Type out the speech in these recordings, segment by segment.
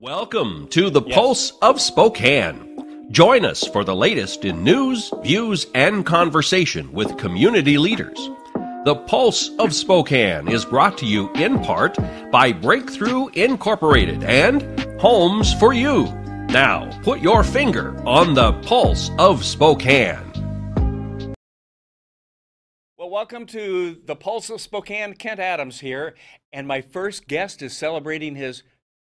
Welcome to the Pulse of Spokane. Join us for the latest in news, views, and conversation with community leaders. The Pulse of Spokane is brought to you in part by Breakthrough Incorporated and Homes for You. Now, put your finger on the Pulse of Spokane. Well, welcome to the Pulse of Spokane. Kent Adams here, and my first guest is celebrating his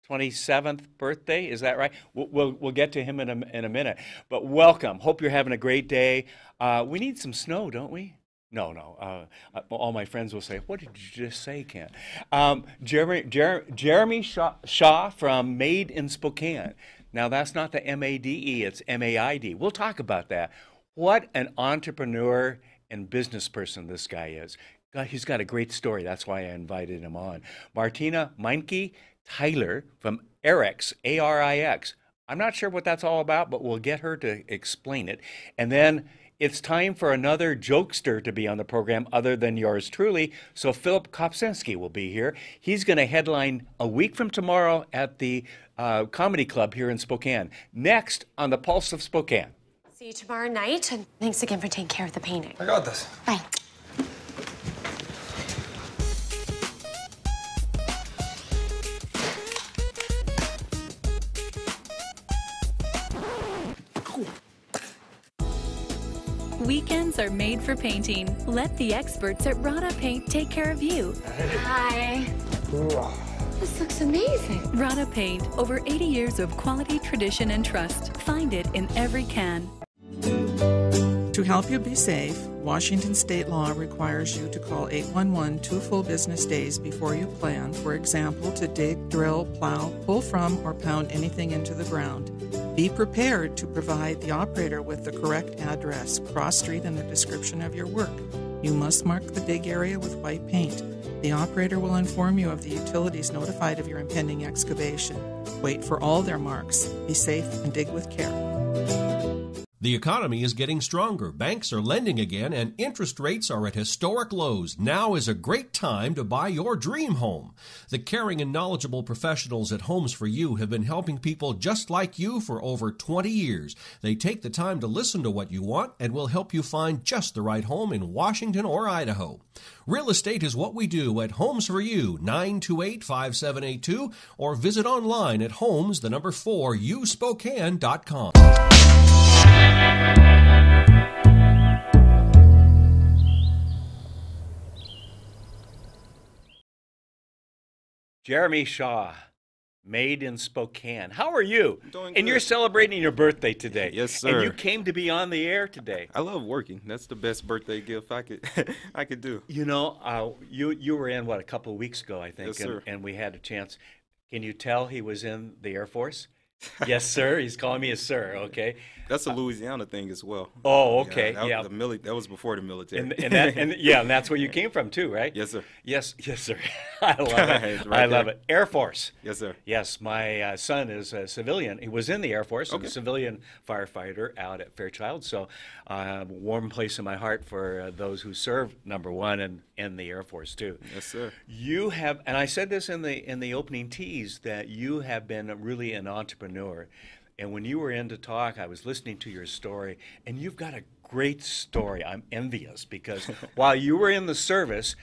27th birthday. Is that right? We'll get to him in a minute. But welcome. Hope you're having a great day. We need some snow, don't we? No. All my friends will say, "What did you just say, Kent?" Jeremy Shaw from Maid in Spokane. Now that's not the M-A-D-E. It's M-A-I-D. We'll talk about that. What an entrepreneur and business person this guy is. He's got a great story. That's why I invited him on. Martina Meinke-Tyler from ARIX, A-R-I-X. I'm not sure what that's all about, but we'll get her to explain it. And then it's time for another jokester to be on the program other than yours truly. So Phillip Kopczynski will be here. He's going to headline a week from tomorrow at the Comedy Club here in Spokane. Next on the Pulse of Spokane. See you tomorrow night, and thanks again for taking care of the painting. I got this. Bye. Weekends are made for painting. Let the experts at Rada Paint take care of you. Hi. This looks amazing. Rada Paint, over 80 years of quality, tradition, and trust. Find it in every can. To help you be safe, Washington state law requires you to call 811 2 full business days before you plan, for example, to dig, drill, plow, pull from, or pound anything into the ground. Be prepared to provide the operator with the correct address, cross street, and the description of your work. You must mark the dig area with white paint. The operator will inform you of the utilities notified of your impending excavation. Wait for all their marks. Be safe and dig with care. The economy is getting stronger. Banks are lending again, and interest rates are at historic lows. Now is a great time to buy your dream home. The caring and knowledgeable professionals at Homes for You have been helping people just like you for over 20 years. They take the time to listen to what you want and will help you find just the right home in Washington or Idaho. Real estate is what we do at Homes for You, 928-5782, or visit online at homes4uspokane.com. Jeremy Shaw, Maid in Spokane. How are you? Doing And good. you're celebrating your birthday today. Yes, sir. And you came to be on the air today. I love working. That's the best birthday gift I could do. You know, you were in, a couple of weeks ago, I think, Yes, sir. and we had a chance. Can you tell he was in the Air Force? Yes, sir. He's calling me a sir, okay? That's a Louisiana thing as well. Oh, okay, That, yeah. that was before the military. And that's where you came from too, right? Yes, sir. Yes, sir. I love it. It's right I love there. it. Air Force. Yes, sir. Yes, my son is a civilian. He was in the Air Force, Okay. a civilian firefighter out at Fairchild. So a warm place in my heart for those who serve, number one, and in the Air Force too. Yes, sir. You have, and I said this in the opening tease, that you have been really an entrepreneur. And when you were in to talk, I was listening to your story, and you've got a great story. I'm envious because while you were in the service,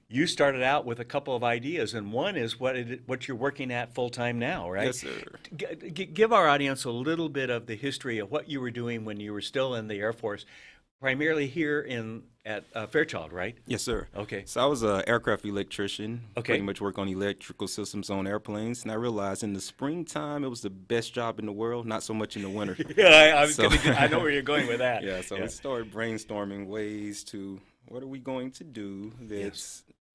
you started out with a couple of ideas, and one is what you're working at full time now, right? Yes, sir. Give our audience a little bit of the history of what you were doing when you were still in the Air Force, primarily here at Fairchild, right? Yes, sir. Okay. So I was an aircraft electrician. Okay. Pretty much work on electrical systems on airplanes. And I realized in the springtime it was the best job in the world, not so much in the winter. Yeah, So- I know where you're going with that. Yeah, so we started brainstorming ways to what are we going to do that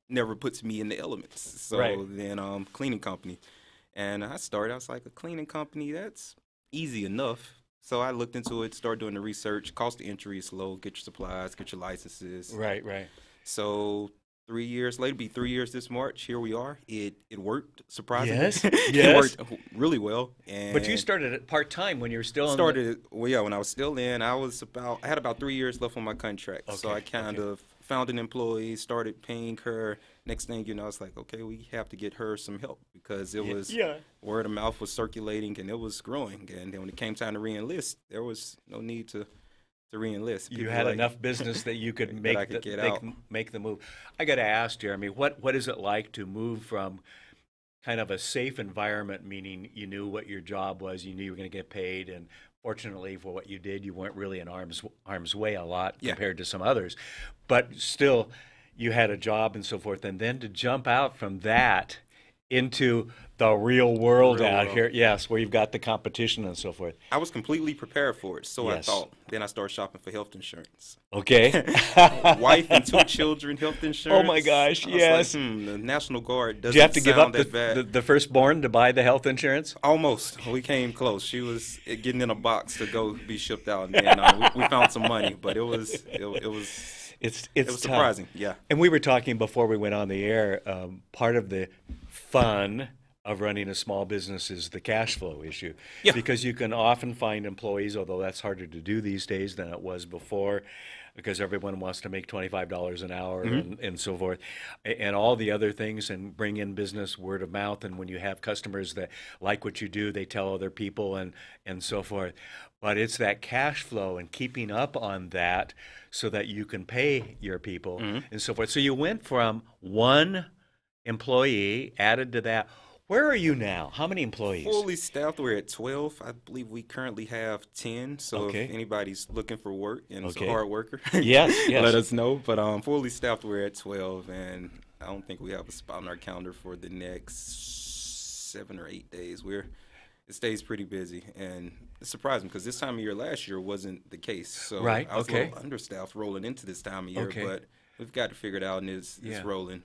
never puts me in the elements. So Right. then cleaning company. And I was like, a cleaning company, that's easy enough. So I looked into it, started doing the research. Cost of entry is low. Get your supplies, get your licenses. Right. So 3 years later, be 3 years this March. Here we are. It worked surprisingly. Yes, It yes. worked really well. And But you started it part time when you were still when I was still in, I had about 3 years left on my contract. So Okay, I kind of found an employee, started paying her. Next thing you know, it's like, okay, we have to get her some help because it was word of mouth was circulating and it was growing. And then when it came time to re-enlist, there was no need to re-enlist. You had enough business that you could make the move. I got to ask, Jeremy, what is it like to move from kind of a safe environment, meaning you knew what your job was, you knew you were going to get paid, and fortunately for what you did, you weren't really in harm's way a lot compared to some others, but still you had a job and so forth, and then to jump out from that into the real world here, yes, where you've got the competition and so forth. I was completely prepared for it, so I thought. Then I started shopping for health insurance. Okay. Wife and 2 children, health insurance. Oh my gosh, yes. Like, the National Guard doesn't Did you have to give up the firstborn to buy the health insurance? Almost. We came close. She was getting in a box to go be shipped out, and then we found some money, but it was surprising. Yeah. And we were talking before we went on the air. Part of the fun of running a small business is the cash flow issue. Yeah. Because you can often find employees, although that's harder to do these days than it was before, because everyone wants to make $25 an hour and so forth, and all the other things, and bring in business word of mouth. And when you have customers that like what you do, they tell other people and so forth. But it's that cash flow and keeping up on that so that you can pay your people and so forth. So you went from 1 employee, added to that. Where are you now? How many employees? Fully staffed, we're at 12. I believe we currently have 10. So if anybody's looking for work and is a hard worker, yes. let us know. But fully staffed, we're at 12, and I don't think we have a spot on our calendar for the next 7 or 8 days. It stays pretty busy, and it's surprising because this time of year last year wasn't the case. So I was a little understaffed rolling into this time of year, but we've got to figure it out, and it's rolling.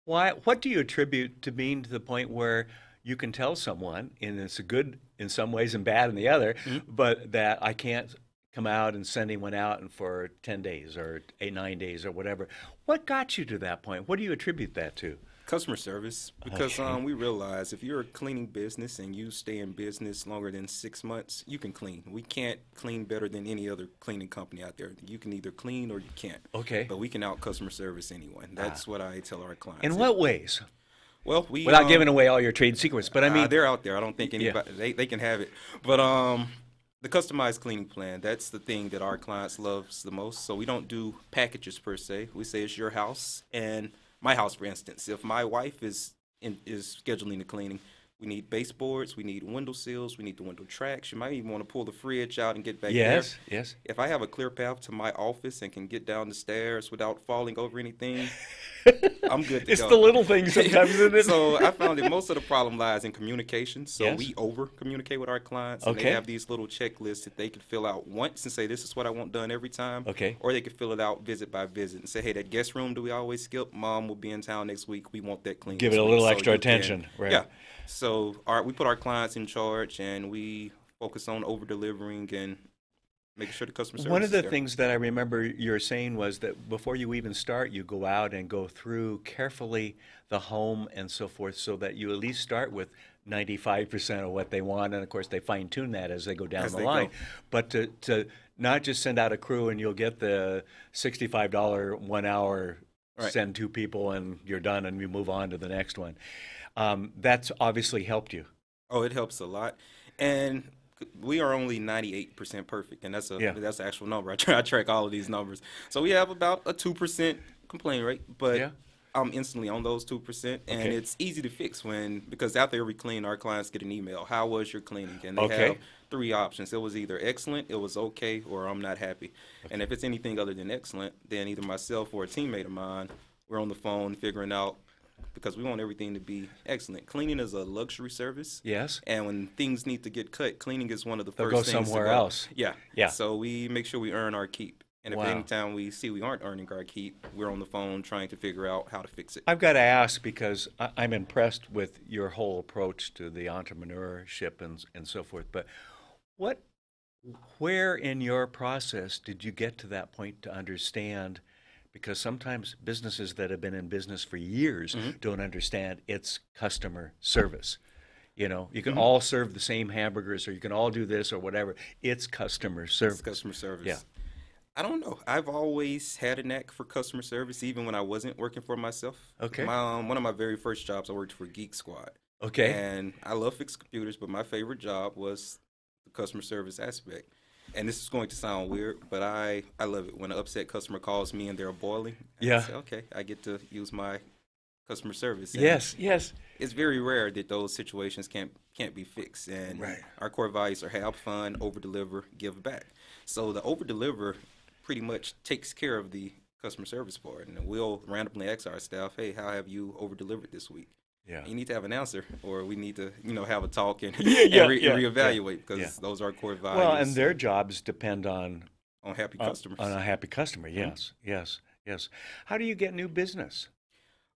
Why? What do you attribute to being to the point where you can tell someone, and it's a good in some ways and bad in the other, but that I can't come out and send anyone out and for 10 days or 9 days or whatever? What got you to that point? What do you attribute that to? Customer service, because we realize if you're a cleaning business and you stay in business longer than 6 months, you can clean. We can't clean better than any other cleaning company out there. You can either clean or you can't. Okay. But we can out customer service anyone. That's what I tell our clients. In what ways? Well, without giving away all your trade secrets, but I mean they're out there. I don't think anybody they can have it. But the customized cleaning plan, that's the thing that our clients loves the most. So we don't do packages per se. We say it's your house and my house, for instance. If my wife is scheduling the cleaning, we need baseboards, we need window sills, we need the window tracks. You might even want to pull the fridge out and get back there. Yes. If I have a clear path to my office and can get down the stairs without falling over anything, I'm good to go. It's the little things sometimes, isn't it? So I found that most of the problem lies in communication. So we over-communicate with our clients. And they have these little checklists that they can fill out once and say, this is what I want done every time. Or they can fill it out visit by visit and say, hey, that guest room, do we always skip? Mom will be in town next week. We want that clean. Give it a little extra attention. Right. Yeah. So we put our clients in charge, and we focus on over-delivering and making sure the customer service One of the is there. things that I remember you were saying was that before you even start, you go out and go through carefully the home and so forth so that you at least start with 95% of what they want. And, of course, they fine-tune that as they go down the line. But to not just send out a crew and you'll get the $65 1 hour, send 2 people and you're done and you move on to the next one. That's obviously helped you. Oh, it helps a lot. And we are only 98% perfect, and that's the actual number. I track all of these numbers. So we have about a 2% complaint rate, but I'm instantly on those 2%, and it's easy to fix because after every clean, our clients get an email. How was your cleaning? And they have 3 options. It was either excellent, it was okay, or I'm not happy. And if it's anything other than excellent, then either myself or a teammate of mine, we're on the phone figuring out, because we want everything to be excellent. Cleaning is a luxury service. Yes. And when things need to get cut, cleaning is one of the first go things somewhere to go. else. Yeah. So we make sure we earn our keep. And if any time we see we aren't earning our keep, we're on the phone trying to figure out how to fix it. I've got to ask, because I'm impressed with your whole approach to the entrepreneurship and so forth, but where in your process did you get to that point to understand? Because sometimes businesses that have been in business for years don't understand it's customer service. You know, you can all serve the same hamburgers, or you can all do this or whatever. It's customer service. It's customer service. Yeah. I don't know. I've always had a knack for customer service, even when I wasn't working for myself. Okay. One of my very first jobs, I worked for Geek Squad. Okay. And I love fixing computers, but my favorite job was the customer service aspect. And this is going to sound weird, but I love it when an upset customer calls me and they're boiling. Yeah. I say, okay, I get to use my customer service. And yes. it's very rare that those situations can't be fixed. And our core values are have fun, over-deliver, give back. So the over-deliver pretty much takes care of the customer service part. And we'll randomly ask our staff, hey, how have you over-delivered this week? Yeah. You need to have an answer, or we need to, have a talk and, reevaluate because those are core values. Well, and their jobs depend on happy customers. On a happy customer, yes. How do you get new business?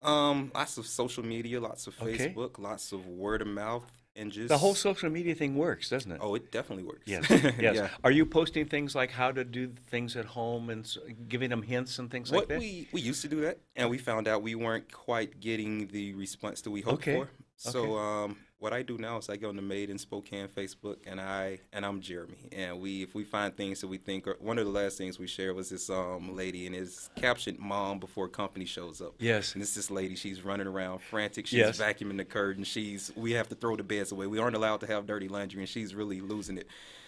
Lots of social media, lots of Facebook, lots of word of mouth, and just the whole social media thing works, doesn't it? Oh, it definitely works. Yes. Yeah. Are you posting things like how to do things at home and giving them hints and things like that? We used to do that, and we found out we weren't quite getting the response that we hoped for. So what I do now is I go on the Maid in Spokane Facebook, and I'm Jeremy, and if we find things that we think are, one of the last things we shared was this lady, and it's captioned "Mom Before Company Shows Up." Yes. And it's this lady. She's running around frantic. She's vacuuming the curtain. We have to throw the beds away. We aren't allowed to have dirty laundry, and she's really losing it.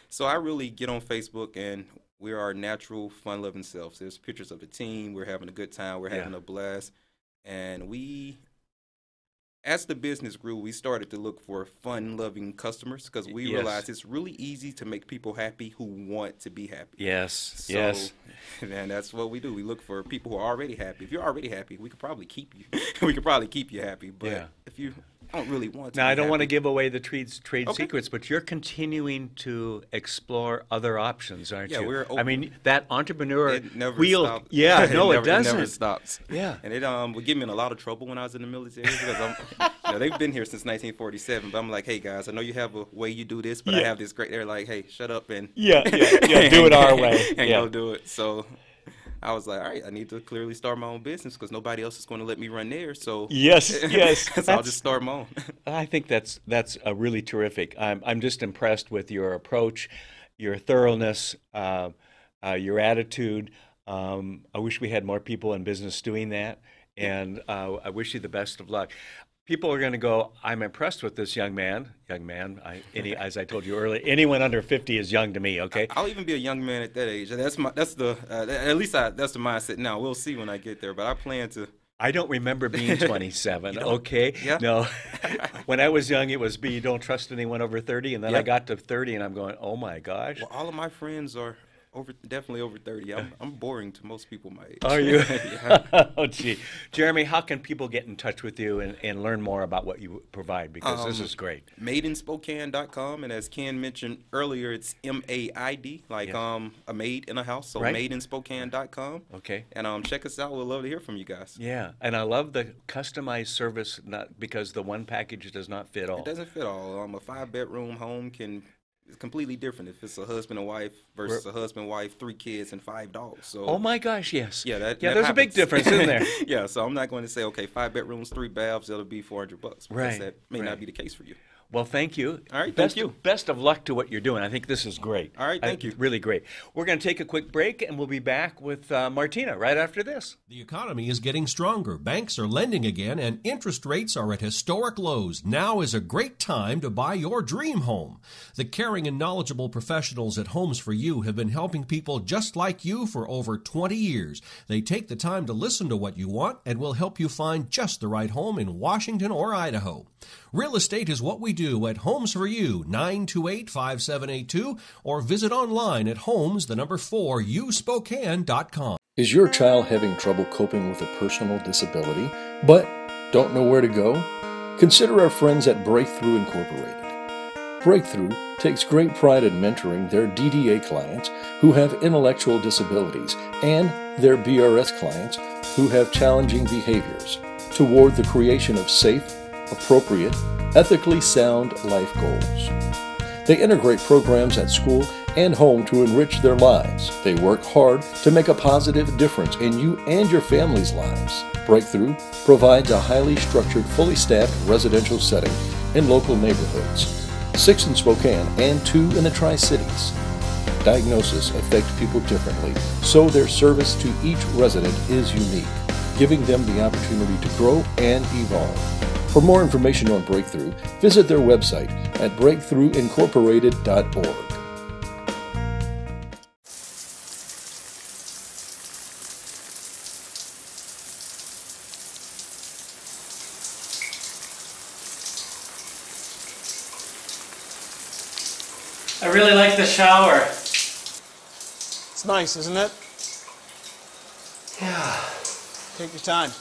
So I really get on Facebook, and we're our natural, fun-loving selves. There's pictures of the team. We're having a good time. We're having a blast, and as the business grew, we started to look for fun-loving customers because we realized it's really easy to make people happy who want to be happy. Yes. And that's what we do. We look for people who are already happy. If you're already happy, we could probably keep you. We could probably keep you happy. But if you don't really want to, now I don't want to give away the trade secrets, but you're continuing to explore other options, aren't you? We're open. I mean, that entrepreneur it never wheel. Stops. Yeah, no, it doesn't. It never stops. Yeah, and it would get me in a lot of trouble when I was in the military because they've been here since 1947. But I'm like, hey guys, I know you have a way you do this, but I have this great. They're like, hey, shut up and do it our way and go do it. So I was like, all right, I need to clearly start my own business because nobody else is going to let me run theirs. So yes, so I'll just start my own. I think that's really terrific. I'm just impressed with your approach, your thoroughness, your attitude. I wish we had more people in business doing that, and I wish you the best of luck. People are going to go, I'm impressed with this young man. As I told you earlier, anyone under 50 is young to me, okay? I'll even be a young man at that age. That's the mindset now. We'll see when I get there, but I plan to. I don't remember being 27, okay? Yeah. No. When I was young, it was you don't trust anyone over 30, and then I got to 30, and I'm going, oh, my gosh. Well, all of my friends are definitely over 30. I'm boring to most people my age. Are you? Oh, gee. Jeremy, how can people get in touch with you and learn more about what you provide? Because this is great. MaidInSpokane.com, and as Ken mentioned earlier, it's MAID, like a maid in a house. So MaidInSpokane.com. Okay. And check us out. We'd love to hear from you guys. Yeah, and I love the customized service, not because the one package does not fit all. It doesn't fit all. A 5-bedroom home it's completely different if it's a husband and wife versus a husband, wife, 3 kids, and 5 dogs. So, oh my gosh, yes. Yeah, that there's happens. A big difference, isn't there? Yeah, so I'm not going to say, okay, 5 bedrooms, 3 baths, that'll be $400. Right. That may not be the case for you. Well, thank you. All right, thank you. Best of luck to what you're doing. I think this is great. All right, thank you. Really great. We're going to take a quick break, and we'll be back with Martina right after this. The economy is getting stronger. Banks are lending again, and interest rates are at historic lows. Now is a great time to buy your dream home. The caring and knowledgeable professionals at Homes for You have been helping people just like you for over 20 years. They take the time to listen to what you want and will help you find just the right home in Washington or Idaho. Real estate is what we do at Homes for You, 928-5782, or visit online at homes4uspokane.com. Is your child having trouble coping with a personal disability, but don't know where to go? Consider our friends at Breakthrough Incorporated. Breakthrough takes great pride in mentoring their DDA clients who have intellectual disabilities and their BRS clients who have challenging behaviors toward the creation of safe, appropriate, ethically sound life goals. They integrate programs at school and home to enrich their lives. They work hard to make a positive difference in you and your family's lives. Breakthrough provides a highly structured, fully staffed residential setting in local neighborhoods, 6 in Spokane and 2 in the Tri-Cities. diagnosis affect people differently, so their service to each resident is unique, giving them the opportunity to grow and evolve. For more information on Breakthrough, visit their website at breakthroughincorporated.org. I really like the shower. It's nice, isn't it? Yeah. Take your time.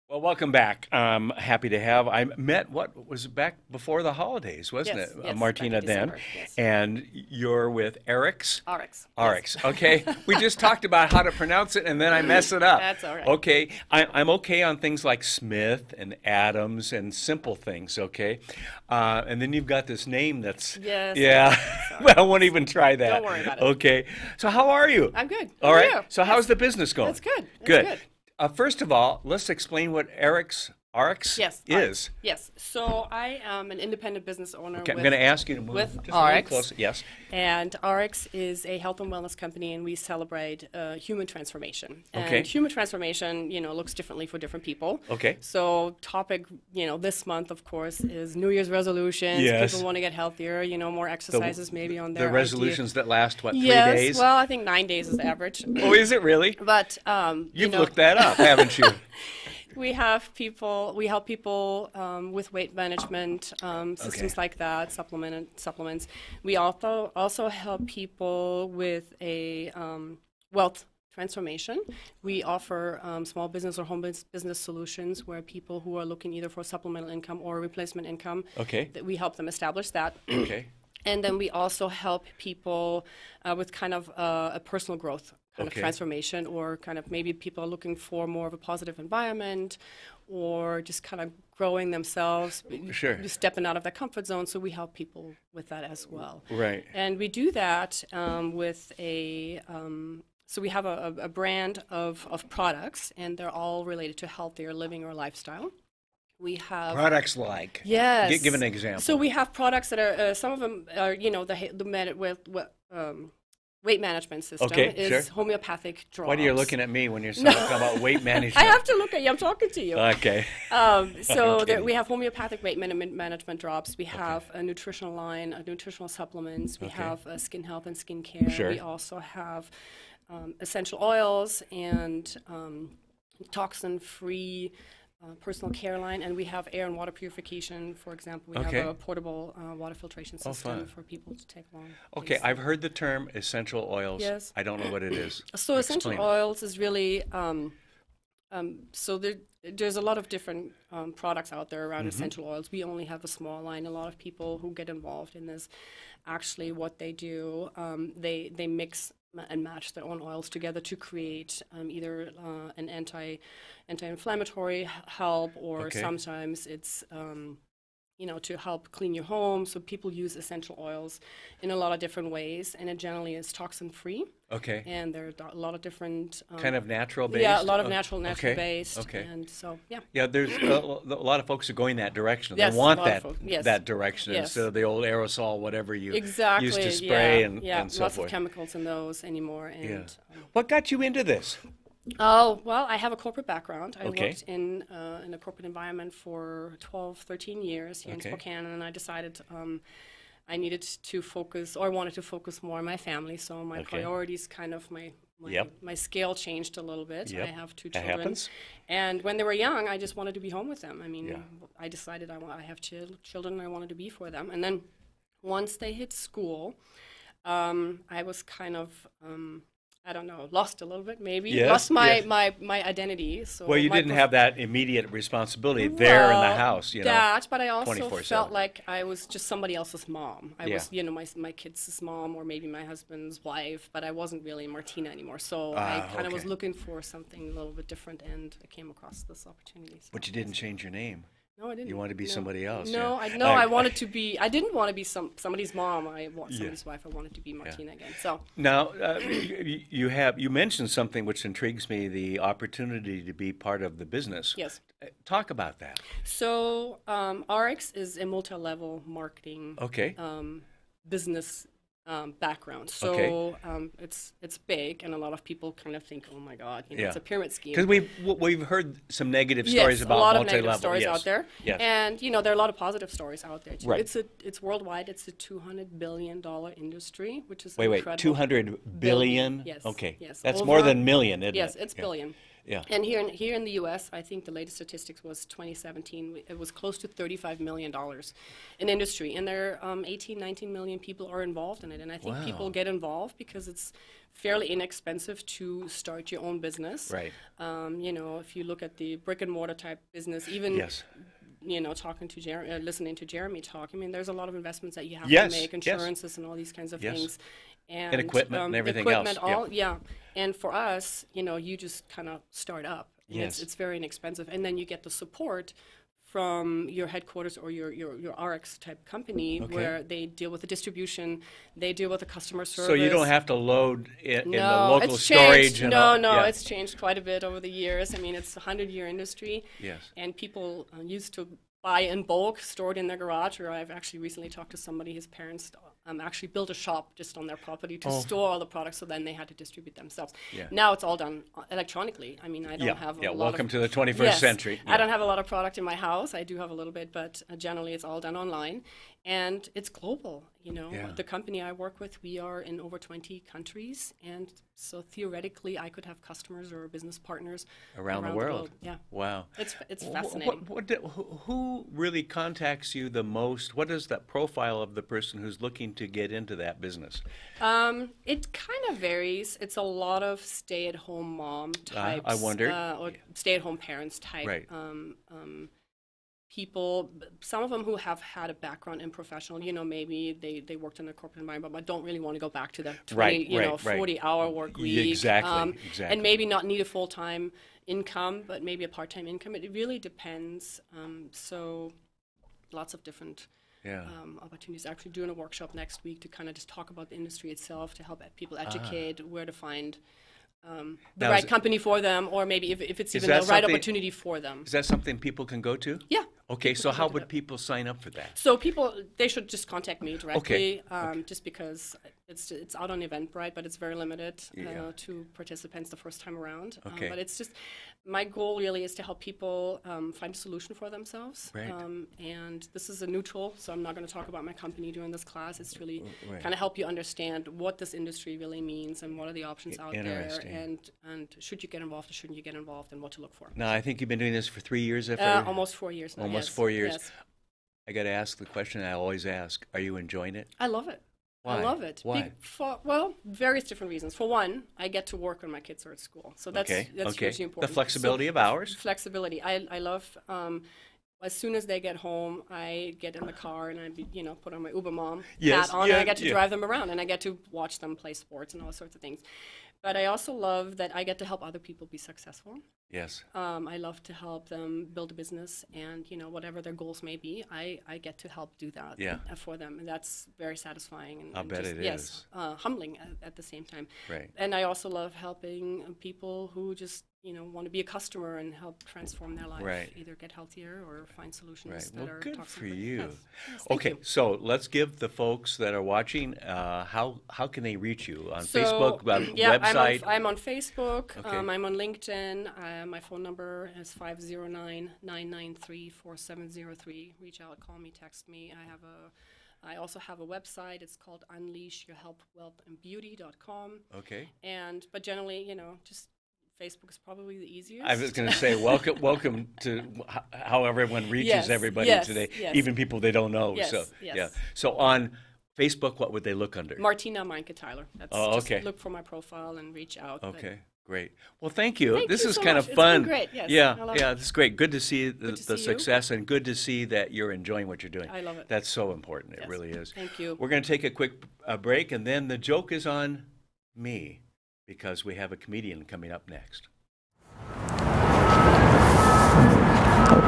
Well, welcome back. Happy to have. I met, what was it, back before the holidays, wasn't Yes, it? yes, Martina back in then. December, yes. And you're with ARIX? ARIX. ARIX, okay. We just talked about how to pronounce it and then I mess it up. That's all right. Okay. I'm okay on things like Smith and Adams and simple things, okay? And then you've got this name that's... Yes. Yeah. Well, I won't even try that. Don't worry about it. Okay. So how are you? I'm good. All How are right. you? So how's the business going? That's good. That's Good. good. First of all, let's explain what ARIX Yes, is. ARIX. Yes. So I am an independent business owner. Okay, I'm going to ask you to move with just a little ARIX. closer. Yes. And ARIX is a health and wellness company, and we celebrate human transformation. Okay. And human transformation, looks differently for different people. Okay. So topic, this month, of course, is New Year's resolutions. Yes. People want to get healthier, more exercises maybe on their The resolutions that last, what, 3 Yes. days? Well, I think 9 days is the average. Oh, is it really? But You've looked that up, haven't you? we help people with weight management, systems like that, supplements. We also help people with a wealth transformation. We offer small business or home business solutions where people who are looking either for supplemental income or replacement income, that we help them establish that. Okay. And then we also help people with kind of a personal growth kind of transformation, or kind of maybe people are looking for more of a positive environment, or just kind of growing themselves, stepping out of their comfort zone. So we help people with that as well. Right. And we do that with a so we have a brand of products, and they're all related to healthier living or lifestyle. We have products like. Yes. Give an example. So we have products that are some of them are weight management system is homeopathic drops. Why are you looking at me when you're talking about weight management? I have to look at you. I'm talking to you. Okay. We have homeopathic weight management drops. We have a nutritional line, nutritional supplements. We have skin health and skin care. Sure. We also have essential oils and toxin-free personal care line, and we have air and water purification. For example, we have a portable water filtration system for people to take along. Okay, I've heard the term essential oils. Yes. I don't know what it is. So essential oils is really there's a lot of different products out there around essential oils. We only have a small line. A lot of people who get involved in this, actually what they do, they mix and match their own oils together to create either an anti-inflammatory help, or sometimes it's to help clean your home. So people use essential oils in a lot of different ways, and it generally is toxin-free. Okay. And there are a lot of different... kind of natural-based? Yeah, a lot of natural-based. Okay. And so, yeah. Yeah, there's a lot of folks are going that direction. Yes, they want that direction yes. instead of the old aerosol, whatever you used exactly, to spray and so lots forth. of chemicals in those anymore. And, what got you into this? Oh, well, I have a corporate background. I worked in a corporate environment for 12, 13 years here in Spokane, and I decided I needed to focus, or I wanted to focus more on my family, so my priorities kind of, my scale changed a little bit. I have 2 children. That happens. And when they were young, I just wanted to be home with them. I mean, I decided I have children, and I wanted to be for them. And then once they hit school, I was kind of... I don't know, lost a little bit maybe. Lost my identity. So well, you didn't have that immediate responsibility there in the house, but I also 24/7. felt like I was just somebody else's mom. I was, my kids' mom, or maybe my husband's wife, but I wasn't really Martina anymore. So I kind of was looking for something a little bit different, and I came across this opportunity. So but you didn't change your name. No, I didn't. You wanted to be somebody else. No, yeah. I wanted to be. I didn't want to be somebody's mom. I want somebody's wife. I wanted to be Martina again. So now you mentioned something which intrigues me: the opportunity to be part of the business. Yes. Talk about that. So ARIX is a multi-level marketing business background. So it's big, and a lot of people kind of think, oh my God, it's a pyramid scheme. Because we've heard some negative stories about a lot multi-level. of negative stories out there. Yes. And there are a lot of positive stories out there too. Right. It's worldwide. It's a $200 billion industry, which is incredible. Wait, 200 billion? Yes. Okay. Yes. That's more than million, isn't it? Yes, it's billion. Yeah. And here in the U.S., I think the latest statistics was 2017. It was close to $35 million in industry. And there are 18, 19 million people are involved in it. And I think people get involved because it's fairly inexpensive to start your own business. Right. If you look at the brick and mortar type business, even talking to listening to Jeremy talk, I mean, there's a lot of investments that you have to make, insurances and all these kinds of things. And equipment and everything else. And for us, you just kind of start up. And it's very inexpensive. And then you get the support from your headquarters or your ARIX type company where they deal with the distribution, they deal with the customer service. So you don't have to load in the local it's storage. Changed. It's changed quite a bit over the years. I mean, it's a 100-year industry. Yes. And people used to buy in bulk, store it in their garage, or I've actually recently talked to somebody, his parents actually built a shop just on their property to store all the products, so then they had to distribute themselves. Yeah. Now it's all done electronically. I mean, I don't have a lot welcome to the 21st century. I don't have a lot of product in my house. I do have a little bit, but generally it's all done online. And it's global, The company I work with, we are in over 20 countries, and so theoretically I could have customers or business partners around the world. Yeah. Wow. It's fascinating. Who really contacts you the most? What is that profile of the person who's looking to get into that business? It kind of varies. It's a lot of stay-at-home mom types. I wonder. Or stay-at-home parents type. Right. People, some of them who have had a background in professional, maybe they worked in the corporate environment, but don't really want to go back to the 40-hour work week. Exactly. And maybe not need a full-time income, but maybe a part-time income. It really depends. So lots of different opportunities. Actually doing a workshop next week to kind of just talk about the industry itself, to help people educate where to find the right company for them, or maybe if it's even the right opportunity for them. Is that something people can go to? Yeah. Okay, so how would people sign up for that? So they should just contact me directly, just because it's out on Eventbrite, but it's very limited to participants the first time around. Okay. But it's just, my goal really is to help people find a solution for themselves. Right. And this is a new tool, so I'm not going to talk about my company during this class. It's really kind of help you understand what this industry really means and what are the options out there, and should you get involved or shouldn't you get involved, and what to look for. Now, I think you've been doing this for 3 years. Almost 4 years now. Almost 4 years. Yes. I got to ask the question I always ask: are you enjoying it? I love it. Why? I love it. Why? Various different reasons. For one, I get to work when my kids are at school, so that's hugely important. The flexibility of hours. Flexibility. I love. As soon as they get home, I get in the car and I, put on my Uber mom hat on, and I get to drive them around, and I get to watch them play sports and all sorts of things. But I also love that I get to help other people be successful. Yes. I love to help them build a business, and whatever their goals may be, I get to help do that for them, and that's very satisfying. And I bet it is. Humbling at the same time. Right. And I also love helping people who just want to be a customer and help transform their life, either get healthier or find solutions that are good toxic. for you. Yes, okay, so let's give the folks that are watching how can they reach you on Facebook, website? I'm on Facebook. Okay. I'm on LinkedIn. My phone number is 509-993-4703. Reach out, call me, text me. I also have a website. It's called unleashyourhealthwealthandbeauty.com. Okay. But generally, just Facebook is probably the easiest. I was going to say, welcome to how everyone reaches everybody today, even people they don't know. So on Facebook, what would they look under? Martina Meinke-Tyler. Just look for my profile and reach out. Okay, great. Well, thank you. This is so kind much. of fun. It's been great. Yes, yeah, this is great. Good to see the success, you. And good to see that you're enjoying what you're doing. I love it. That's so important. It really is. Thank you. We're going to take a quick break, and then the joke is on me, because we have a comedian coming up next.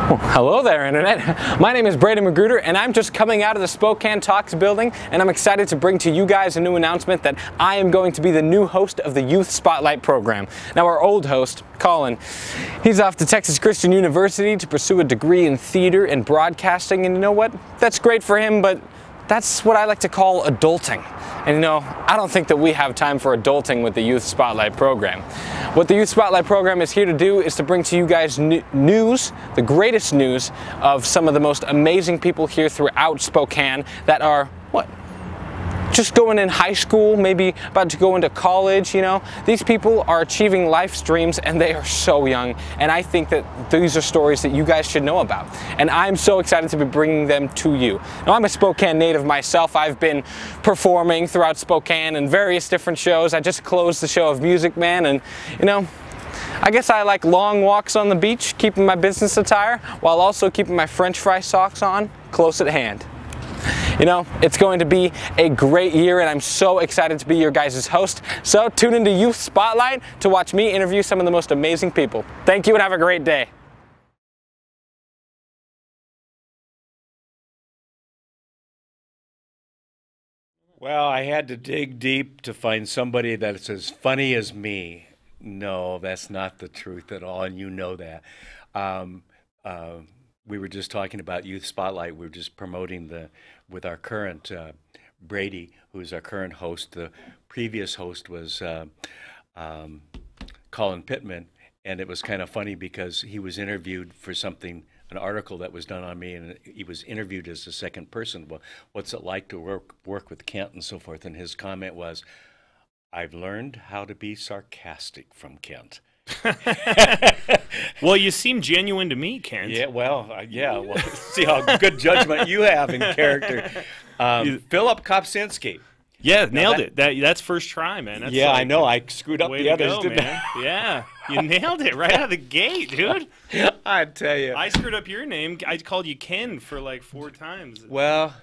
Well, hello there, Internet. My name is Brady Magruder, and I'm just coming out of the Spokane Talks building, and I'm excited to bring to you guys a new announcement that I am going to be the new host of the Youth Spotlight program. Now, our old host, Colin, he's off to Texas Christian University to pursue a degree in theater and broadcasting, and you know what? That's great for him, but that's what I like to call adulting. And you know, I don't think that we have time for adulting with the Youth Spotlight program. What the Youth Spotlight program is here to do is to bring to you guys news, the greatest news of some of the most amazing people here throughout Spokane that are, just going in high school, maybe about to go into college, you know. These people are achieving life's dreams and they are so young. And I think that these are stories that you guys should know about. And I'm so excited to be bringing them to you. Now, I'm a Spokane native myself. I've been performing throughout Spokane in various different shows. I just closed the show of Music Man, and you know, I guess I like long walks on the beach, keeping my business attire, while also keeping my French fry socks on close at hand. You know, it's going to be a great year, and I'm so excited to be your guys' host. So tune into Youth Spotlight to watch me interview some of the most amazing people. Thank you and have a great day. Well, I had to dig deep to find somebody that's as funny as me. No, that's not the truth at all, and you know that. We were just talking about Youth Spotlight. We were just promoting with our current Brady, who's our current host. The previous host was Colin Pittman, and it was kind of funny because he was interviewed for something, an article that was done on me, and he was interviewed as the second person. Well, what's it like to work with Kent and so forth? And his comment was, "I've learned how to be sarcastic from Kent." Well, you seem genuine to me, Kent. Yeah, well, see how good judgment you have in character. Phillip Kopczynski. Yeah, nailed it. That's first try, man. That's I know. I screwed up the others, didn't I? Yeah, you nailed it right out of the gate, dude. I tell you. I screwed up your name. I called you Ken for like 4 times. Well,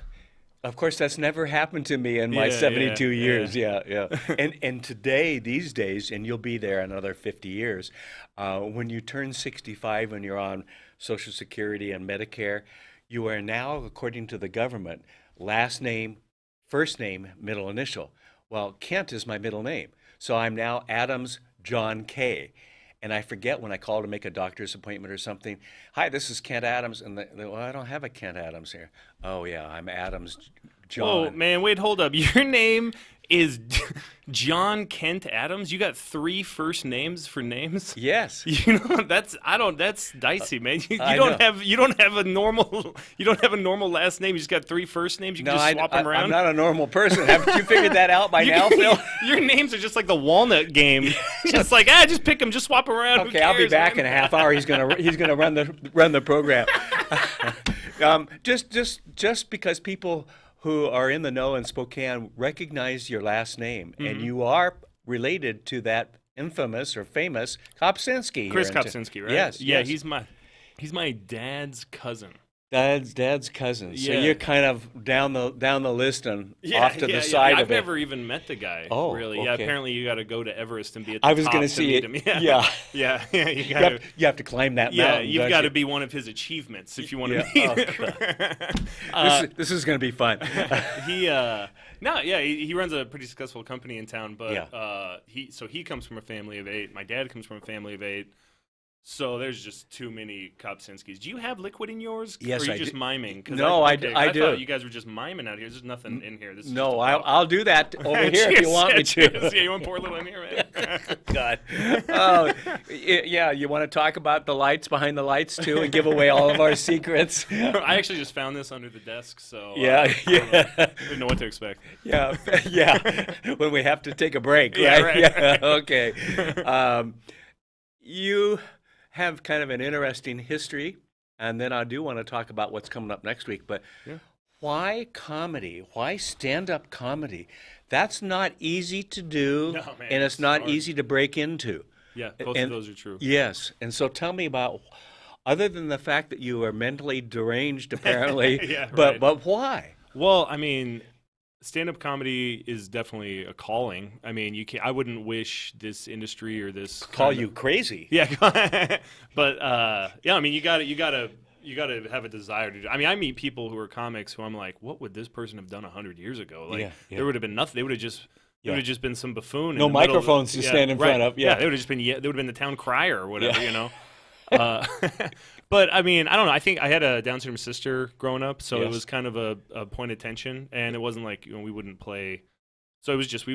of course, that's never happened to me in my 72 years. Yeah. And today, these days, and you'll be there another 50 years, when you turn 65 and you're on Social Security and Medicare, you are now, according to the government, last name, first name, middle initial. Well, Kent is my middle name. So I'm now Adams John K. And I forget when I call to make a doctor's appointment or something. "Hi, this is Kent Adams." And well, I don't have a Kent Adams here. "Oh, yeah, I'm Adams John." Oh, man, wait, hold up. Your name is John Kent Adams? You got 3 first names for names? Yes. You know, that's dicey, man. You don't have a normal last name. You just got 3 first names. You can just swap them around. I'm not a normal person. Haven't you figured that out by now, Phil? Your names are just like the walnut game. Just like, just pick them, just swap them around. Okay, I'll be back in a half hour. He's gonna run the program. Just because people who are in the know in Spokane recognize your last name, and you are related to that infamous or famous Kopczynski. Chris Kopczynski, right? Yes. Yeah, yes. he's my dad's cousin. Dad's cousin. Yeah. So you're kind of down the list and off to the side of it. I've never even met the guy. Oh, really? okay. Yeah. Apparently, you got to go to Everest and be at the I was top going to see meet it. him. Yeah. Yeah. You have to climb that mountain. You've got to be one of his achievements if you want to meet him. This is going to be fun. He runs a pretty successful company in town, but he comes from a family of 8. My dad comes from a family of 8. So there's just too many Kopczynskis. Do you have liquid in yours? Yes, or are you I just do. miming? No, I do. I thought you guys were just miming out here. There's nothing in here. This is No, I'll do that over here if you want me to. Yeah, you want to pour a little in here, man? God. Oh, yeah, you want to talk about the lights behind the lights, too, and give away all of our secrets? I actually just found this under the desk, so I didn't know what to expect. Yeah, when we have to take a break, right? Yeah, right. Yeah, okay. You have kind of an interesting history, and then I do want to talk about what's coming up next week, but why comedy? Why stand-up comedy? That's not easy to do, and it's not hard. Easy to break into. Yeah, both of those are true. Yes, and so tell me about, other than the fact that you are mentally deranged, apparently, but why? Well, I mean, stand-up comedy is definitely a calling. I mean, I wouldn't wish this industry or this call you crazy. Yeah, but I mean, you gotta have a desire to do. I mean, I meet people who are comics who I'm like, what would this person have done 100 years ago? Like, there would have been nothing. They would have just. It would have just been some buffoon. No microphones to stand in front of. Yeah, they would have just been. They would have been the town crier or whatever, you know. But I mean, I don't know. I think I had a Down syndrome sister growing up, so it was kind of a point of tension, and it wasn't like we wouldn't play. So it was just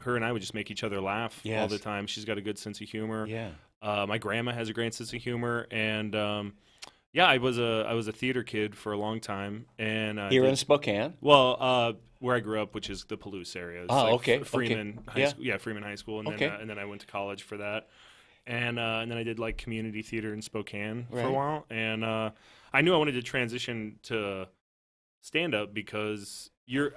her and I would just make each other laugh all the time. She's got a good sense of humor. Yeah. My grandma has a great sense of humor, and I was a theater kid for a long time, and here in Spokane. Well, where I grew up, which is the Palouse area. It's okay. Freeman High School. Yeah, Freeman High School, and then I went to college for that, and then I did like community theater in Spokane for a while, and I knew I wanted to transition to stand up because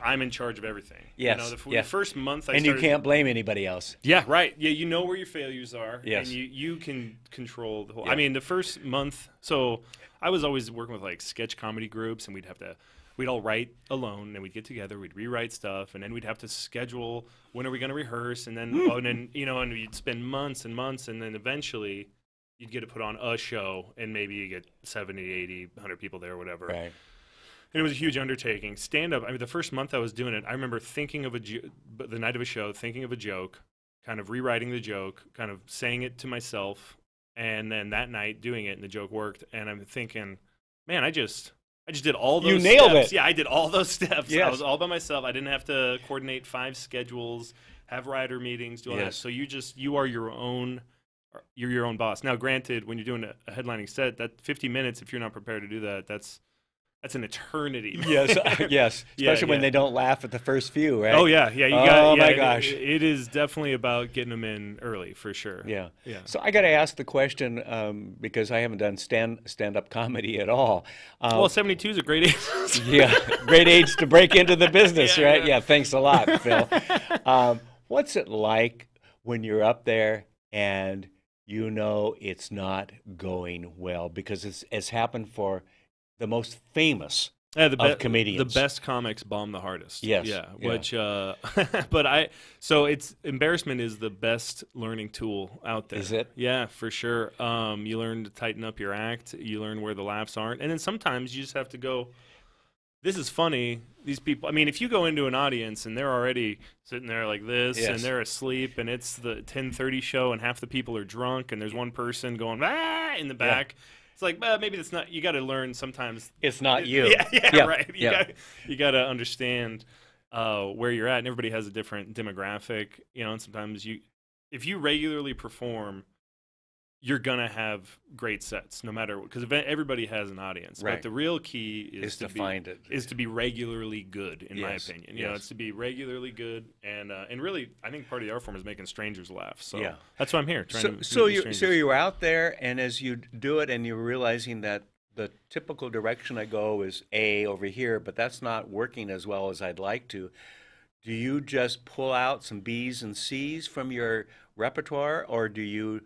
I'm in charge of everything. Yes. The first month and you can't blame anybody else. Yeah, right. Yeah, you know where your failures are. Yes. And you can control the whole. I mean, the first month. So I was always working with like sketch comedy groups, and we'd all write alone, and we'd get together, we'd rewrite stuff, and then we'd have to schedule when are we going to rehearse, and then and we'd spend months and months, and then eventually you'd get to put on a show, and maybe you get 70, 80, 100 people there or whatever. Right. And it was a huge undertaking. Stand-up, I mean, the first month I was doing it, I remember thinking of the night of a show, thinking of a joke, kind of rewriting the joke, kind of saying it to myself, and then that night doing it, and the joke worked, and I'm thinking, man, I just did all those steps. You nailed it. Yeah, I did all those steps. Yes. I was all by myself. I didn't have to coordinate 5 schedules, have writer meetings, do all that. So you are your own boss. Now, granted, when you're doing a headlining set, that 50 minutes, if you're not prepared to do that, that's an eternity. Yes. Especially when they don't laugh at the first few, right? Oh yeah. My gosh. It is definitely about getting them in early for sure. Yeah. So I got to ask the question because I haven't done stand-up comedy at all. Well, 72 is a great age. Yeah, great age to break into the business, right? Yeah. Thanks a lot, Phil. What's it like when you're up there and you know it's not going well? Because it's happened for the most famous of comedians. The best comics bomb the hardest. Yes. Yeah. Which, so embarrassment is the best learning tool out there. Is it? Yeah, for sure. You learn to tighten up your act. You learn where the laughs aren't. And then sometimes you just have to go, this is funny. These people, I mean, if you go into an audience and they're already sitting there like this and they're asleep and it's the 10:30 show and half the people are drunk and there's one person going, in the back. Yeah. It's like, maybe that's not. You got to learn sometimes. It's not you. Yeah, right. You got to understand where you're at, and everybody has a different demographic, and sometimes if you regularly perform, you're gonna have great sets, no matter what, because everybody has an audience. Right. But the real key is to find it. Is to be regularly good, in my opinion. It's to be regularly good, and really, I think part of the art form is making strangers laugh. So that's why I'm here. So you're out there, and as you do it, and you're realizing that the typical direction I go is A over here, but that's not working as well as I'd like to. Do you just pull out some B's and C's from your repertoire, or do you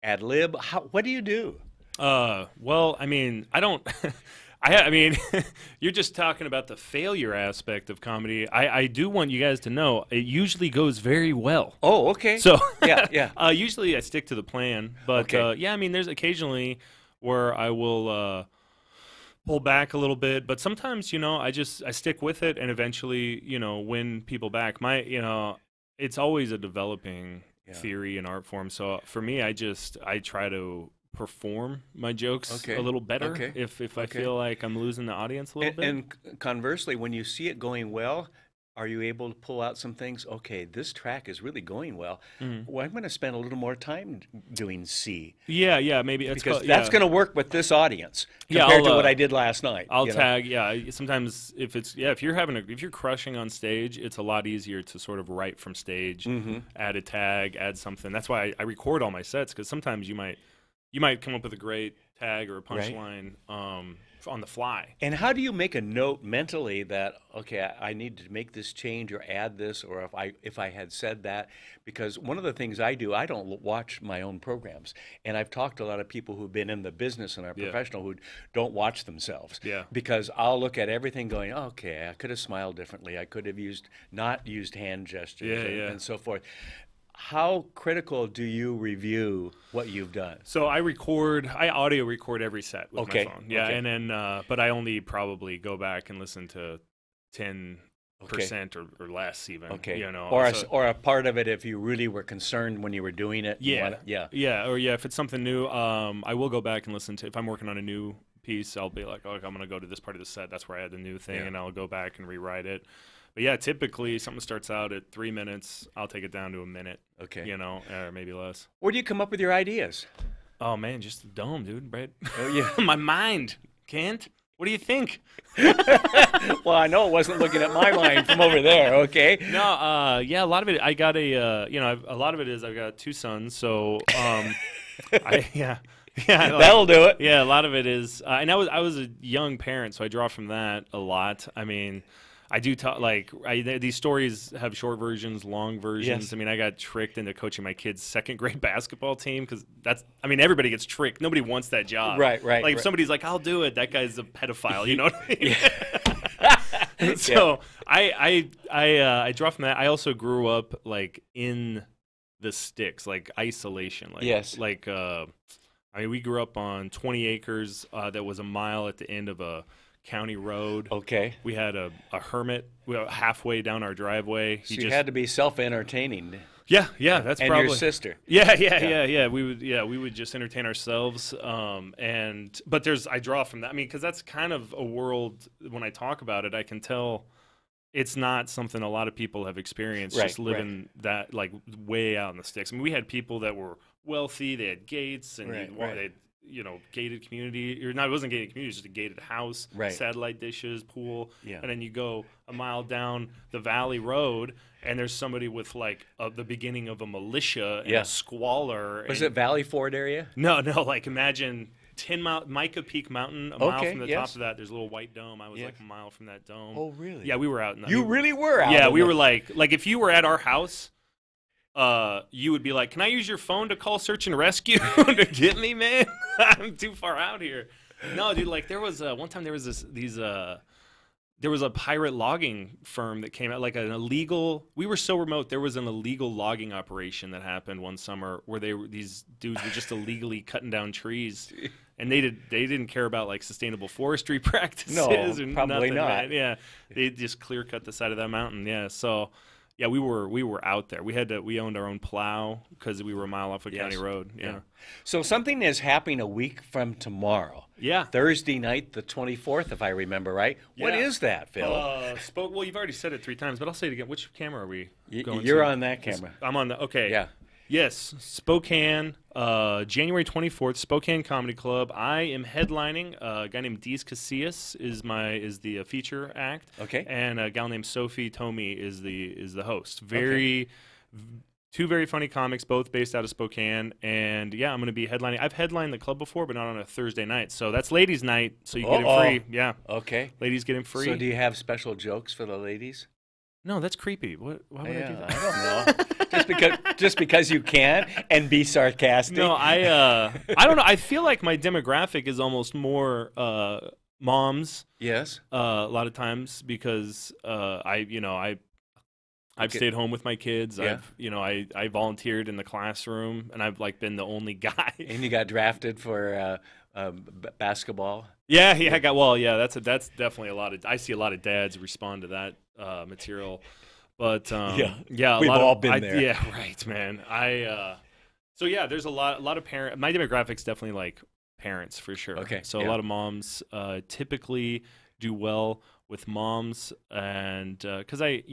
ad lib? What do you do? Well, I mean, I don't. I mean, you're just talking about the failure aspect of comedy. I do want you guys to know it usually goes very well. Oh, okay. So yeah. Usually I stick to the plan, but I mean, there's occasionally where I will pull back a little bit, but sometimes I stick with it, and eventually win people back. It's always a developing theory and art form. So for me, I try to perform my jokes a little better if I feel like I'm losing the audience a little bit. And conversely, when you see it going well, are you able to pull out some things? Okay, this track is really going well. Mm-hmm. Well, I'm going to spend a little more time doing C. Yeah, maybe that's that's going to work with this audience compared to what I did last night. I'll tag. Sometimes if you're crushing on stage, it's a lot easier to sort of write from stage, add a tag, add something. That's why I record all my sets, because sometimes you might come up with a great tag or a punchline on the fly. And how do you make a note mentally that, okay, I need to make this change or add this, or if I had said that? Because one of the things I do, I don't watch my own programs. And I've talked to a lot of people who've been in the business and are professional who don't watch themselves. Yeah. Because I'll look at everything going, okay, I could have smiled differently. I could have not used hand gestures and so forth. how critical do you review what you've done? So I audio record every set with my phone. Yeah, okay. and then, but I only probably go back and listen to 10% or less even. Okay. You know, or a part of it if you really were concerned when you were doing it. Yeah. Or if it's something new, I will go back and listen to. If I'm working on a new piece, I'll be like, I'm going to go to this part of the set. That's where I had the new thing, and I'll go back and rewrite it. But yeah, typically something starts out at 3 minutes. I'll take it down to a minute. Okay. You know, or maybe less. Where do you come up with your ideas? Oh man, just dumb, dude. Right? Oh yeah. My mind can't. What do you think? Well, I know it wasn't looking at my mind from over there. Okay. No. Yeah. A lot of it. I got a lot of it is I've got 2 sons. So. Yeah. That'll do it. Yeah. A lot of it is. And I was a young parent, so I draw from that a lot. I mean. I do talk these stories have short versions, long versions. Yes. I mean, I got tricked into coaching my kids' 2nd grade basketball team because everybody gets tricked. Nobody wants that job. Right. Like if somebody's like, "I'll do it," that guy's a pedophile. You know what I mean? So I draw from that. I also grew up like in the sticks, like isolation. Like, yes. Like we grew up on 20 acres that was a mile at the end of a county road. Okay. We had a hermit halfway down our driveway. So you had to be self-entertaining. Yeah, that's and probably. your sister. Yeah. We would just entertain ourselves. But I draw from that. I mean, because that's kind of a world. When I talk about it, I can tell it's not something a lot of people have experienced. Just living that like way out in the sticks. I mean, we had people that were wealthy. They had gates and they. Gated community. Or no, it wasn't gated community, it was just a gated house, satellite dishes, pool. Yeah. And then you go a mile down the valley road, and there's somebody with like the beginning of a militia and a squalor. Was it Valley Ford area? No. Like imagine 10 mile Micah Peak Mountain, a mile from the top of that. There's a little white dome. I was like a mile from that dome. Oh, really? Yeah, we were out. You really were out. Yeah, we were like if you were at our house. You would be like, "Can I use your phone to call search and rescue to get me, man? I'm too far out here." No, dude. Like there was one time there was there was a pirate logging firm that came out, like an illegal. We were so remote. There was an illegal logging operation that happened one summer where these dudes were just illegally cutting down trees, and they didn't care about like sustainable forestry practices. No, or probably nothing, not. Man. Yeah, they just clear cut the side of that mountain. Yeah, so. Yeah, we were out there. We owned our own plow because we were a mile off a county road. Yeah. So something is happening a week from tomorrow. Yeah. Thursday night, the 24th, if I remember right. Yeah. What is that, Phil? Well, you've already said it 3 times, but I'll say it again. Which camera are we going to? You're on that camera. I'm on the. Okay. Yeah. Yes, Spokane, January 24th, Spokane Comedy Club. I am headlining. A guy named Dees Casillas is the feature act. Okay. And a gal named Sophie Tomey is the host. Two very funny comics, both based out of Spokane. And yeah, I'm going to be headlining. I've headlined the club before, but not on a Thursday night. So that's ladies' night. So you get it free. Yeah. Okay. Ladies get it free. So do you have special jokes for the ladies? No, that's creepy. Why would I do that? I don't know. just because you can and be sarcastic. No, I don't know. I feel like my demographic is almost more moms. Yes. A lot of times because I've stayed home with my kids. Yeah. I volunteered in the classroom, and I've like been the only guy. And you got drafted for basketball. Yeah, that's definitely a lot of. I see a lot of dads respond to that material, but we've all been there. Yeah, right, man. So yeah, there's a lot of parents. My demographic's definitely like parents for sure. Okay, so a lot of moms typically do well with moms, and because I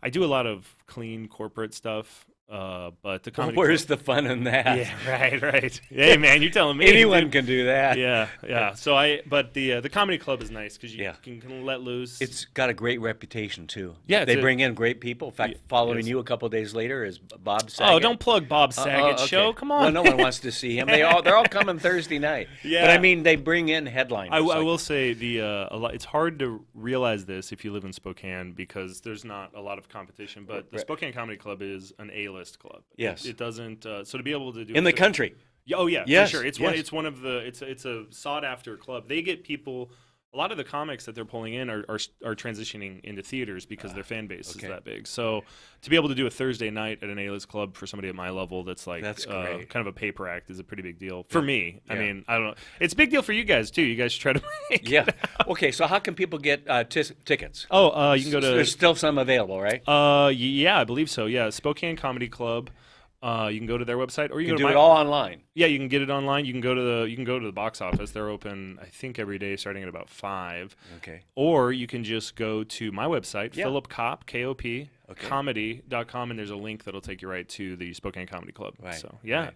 do a lot of clean corporate stuff. But the comedy where's the fun in that? Yeah, right. Hey, man, you're telling me anyone can do that. Yeah. So the comedy club is nice because you can let loose. It's got a great reputation too. Yeah, they bring in great people. In fact, following you a couple of days later is Bob Saget. Oh, don't plug Bob Saget's show. Come on. Well, no one wants to see him. They're all coming Thursday night. Yeah, but I mean, they bring in headliners. I will say it's hard to realize this if you live in Spokane because there's not a lot of competition. But the Spokane Comedy Club is an A-list club. Yes, it doesn't. So to be able to do in the country. Oh yeah, yes, for sure. It's one of the. It's a sought after club. They get people. a lot of the comics that they're pulling in are transitioning into theaters because their fan base is that big. So to be able to do a Thursday night at an A-list club for somebody at my level that's like kind of a paper act is a pretty big deal for me. I mean, I don't know. It's a big deal for you guys too. You guys should try to make it out. Okay, so how can people get tickets? Oh, you can go to. There's still some available, right? Yeah, I believe so. Yeah, Spokane Comedy Club. You can go to their website, or you can do it all online. Yeah, you can get it online. You can go to the box office. They're open, I think, every day starting at about 5. Okay. Or you can just go to my website, Phillip Kopp, K-O-P, comedy.com, and there's a link that'll take you right to the Spokane Comedy Club. Right. So yeah,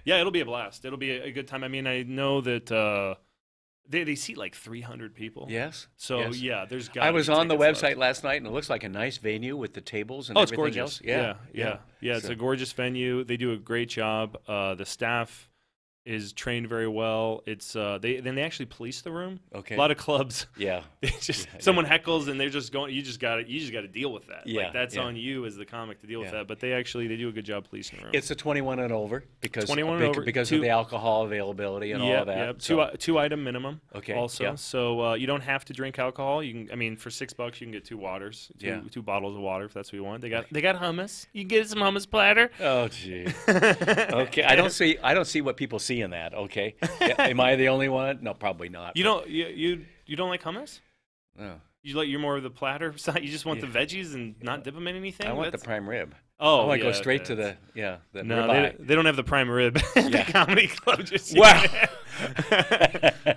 it'll be a blast. It'll be a good time. I mean, I know that. They seat like 300 people. Yes. So yeah, there's. I was on the website last night, and it looks like a nice venue with the tables and everything it's gorgeous. else. Yeah. It's a gorgeous venue. They do a great job. The staff is trained very well. It's they actually police the room. Okay. A lot of clubs. Yeah. It's just someone heckles and they're just going. You just got to deal with that. Yeah. Like, that's on you as the comic to deal with that. But they do a good job policing the room. It's a 21 and over because 21 and over because of the alcohol availability and all of that. Yeah. So. Two item minimum. Okay. Also, yeah. So you don't have to drink alcohol. You can. I mean, for $6 you can get 2 waters. Two bottles of water if that's what you want. They got hummus. You can get some hummus platter. Oh gee. Okay. I don't see what people see in that. Okay. Am I the only one? No, probably not. You don't like hummus? No. You're more of the platter side. You just want the veggies and not dip them in anything. I want the prime rib. Oh, I want to go straight to the no. They don't have the prime rib. The comedy club just wow.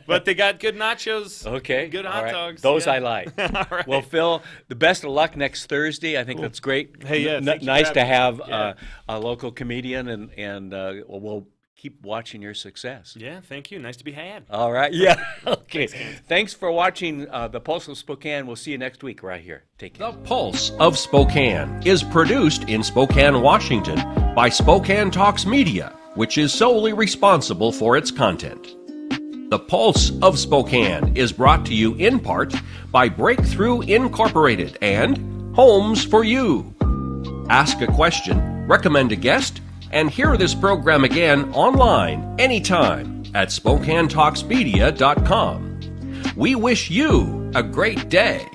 But they got good nachos. Okay. Good hot dogs. Those I like. All right. Well, Phil, the best of luck next Thursday. I think that's great. Hey, nice to have a local comedian, and we'll keep watching your success. Yeah, thank you. Nice to be had. All right. Yeah. Okay. Thanks for watching The Pulse of Spokane. We'll see you next week right here. Take care. The Pulse of Spokane is produced in Spokane, Washington by Spokane Talks Media, which is solely responsible for its content. The Pulse of Spokane is brought to you in part by Breakthrough Incorporated and Homes for You. Ask a question, recommend a guest, and hear this program again online anytime at SpokaneTalksMedia.com. We wish you a great day.